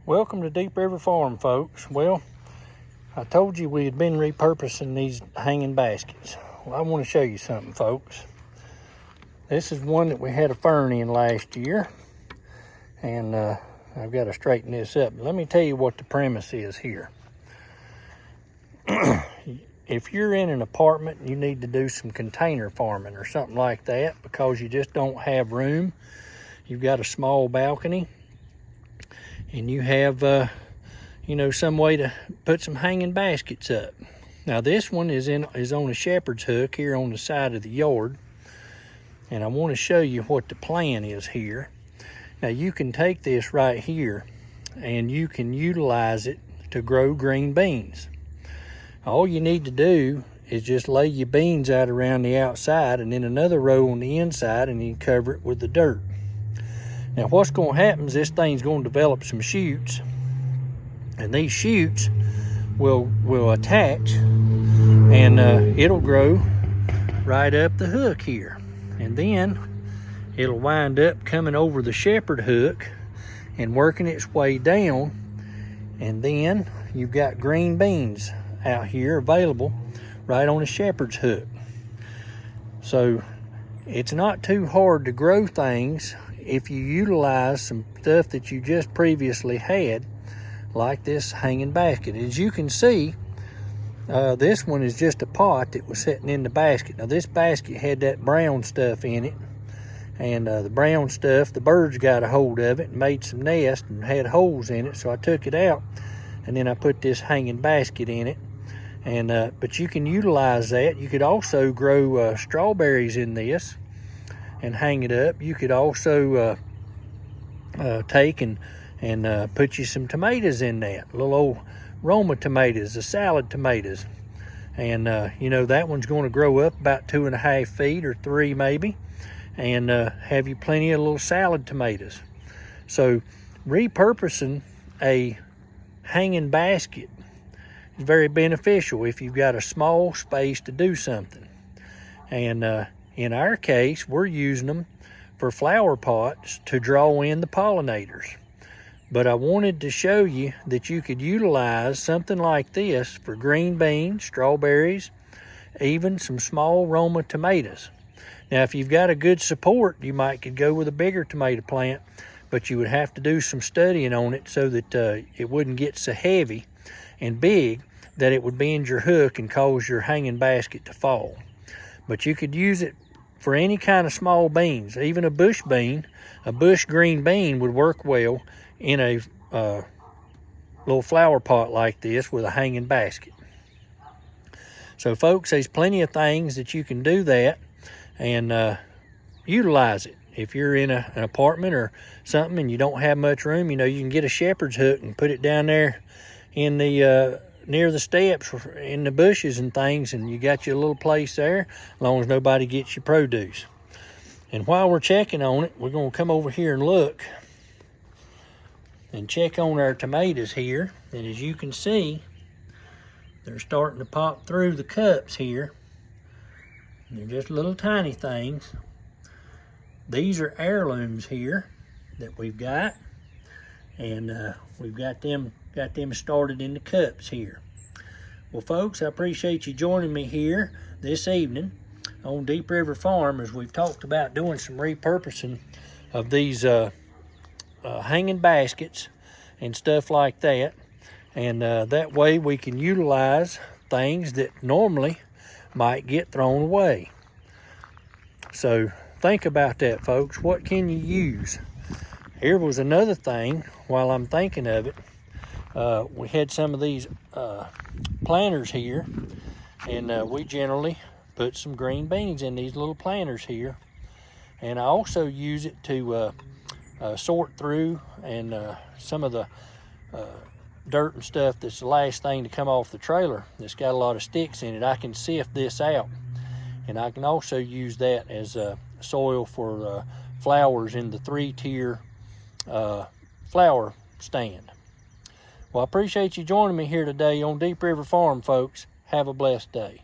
Welcome to Deep River Farm, folks. Well, I told you we had been repurposing these hanging baskets. Well, I want to show you something, folks. This is one that we had a fern in last year, and I've got to straighten this up. Let me tell you what the premise is here. If you're in an apartment, you need to do some container farming or something like that because you just don't have room. You've got a small balcony, and you have, some way to put some hanging baskets up. Now this one is on a shepherd's hook here on the side of the yard, and I want to show you what the plan is here. Now you can take this right here, and you can utilize it to grow green beans. All you need to do is just lay your beans out around the outside, and then another row on the inside, and you cover it with the dirt. Now what's going to happen is this thing's going to develop some shoots, and these shoots will attach, and it'll grow right up the hook here, and then it'll wind up coming over the shepherd hook and working its way down, and then you've got green beans out here available right on the shepherd's hook. So it's not too hard to grow things if you utilize some stuff that you just previously had, like this hanging basket. As you can see, this one is just a pot that was sitting in the basket. Now this basket had that brown stuff in it, and the brown stuff, the birds got a hold of it and made some nests and had holes in it, so I took it out, and then I put this hanging basket in it. And but you can utilize that. You could also grow strawberries in this and hang it up. You could also take and put you some tomatoes in that, little old Roma tomatoes, the salad tomatoes. And that one's going to grow up about 2.5 feet or 3 maybe, and have you plenty of little salad tomatoes. So repurposing a hanging basket is very beneficial if you've got a small space to do something. And in our case, we're using them for flower pots to draw in the pollinators. But I wanted to show you that you could utilize something like this for green beans, strawberries, even some small Roma tomatoes. Now, if you've got a good support, you could go with a bigger tomato plant, but you would have to do some studying on it so that it wouldn't get so heavy and big that it would bend your hook and cause your hanging basket to fall. But you could use it for any kind of small beans, even a bush bean. A bush green bean would work well in a little flower pot like this with a hanging basket. So folks, there's plenty of things that you can do that and utilize it. If you're in an apartment or something and you don't have much room, you can get a shepherd's hook and put it down there in the near the steps in the bushes and things, and you got your little place there as long as nobody gets your produce. And while we're checking on it, we're going to come over here and look and check on our tomatoes here. And as you can see, they're starting to pop through the cups here. They're just little tiny things. These are heirlooms here that we've got, and we've got them started in the cups here. Well folks, I appreciate you joining me here this evening on Deep River Farm as we've talked about doing some repurposing of these hanging baskets and stuff like that, and that way we can utilize things that normally might get thrown away. So think about that, folks. What can you use? Here was another thing while I'm thinking of it. We had some of these planters here, and we generally put some green beans in these little planters here. And I also use it to sort through and some of the dirt and stuff that's the last thing to come off the trailer that's got a lot of sticks in it. I can sift this out, and I can also use that as soil for flowers in the 3-tier flower stand. Well, I appreciate you joining me here today on Deep River Farm, folks. Have a blessed day.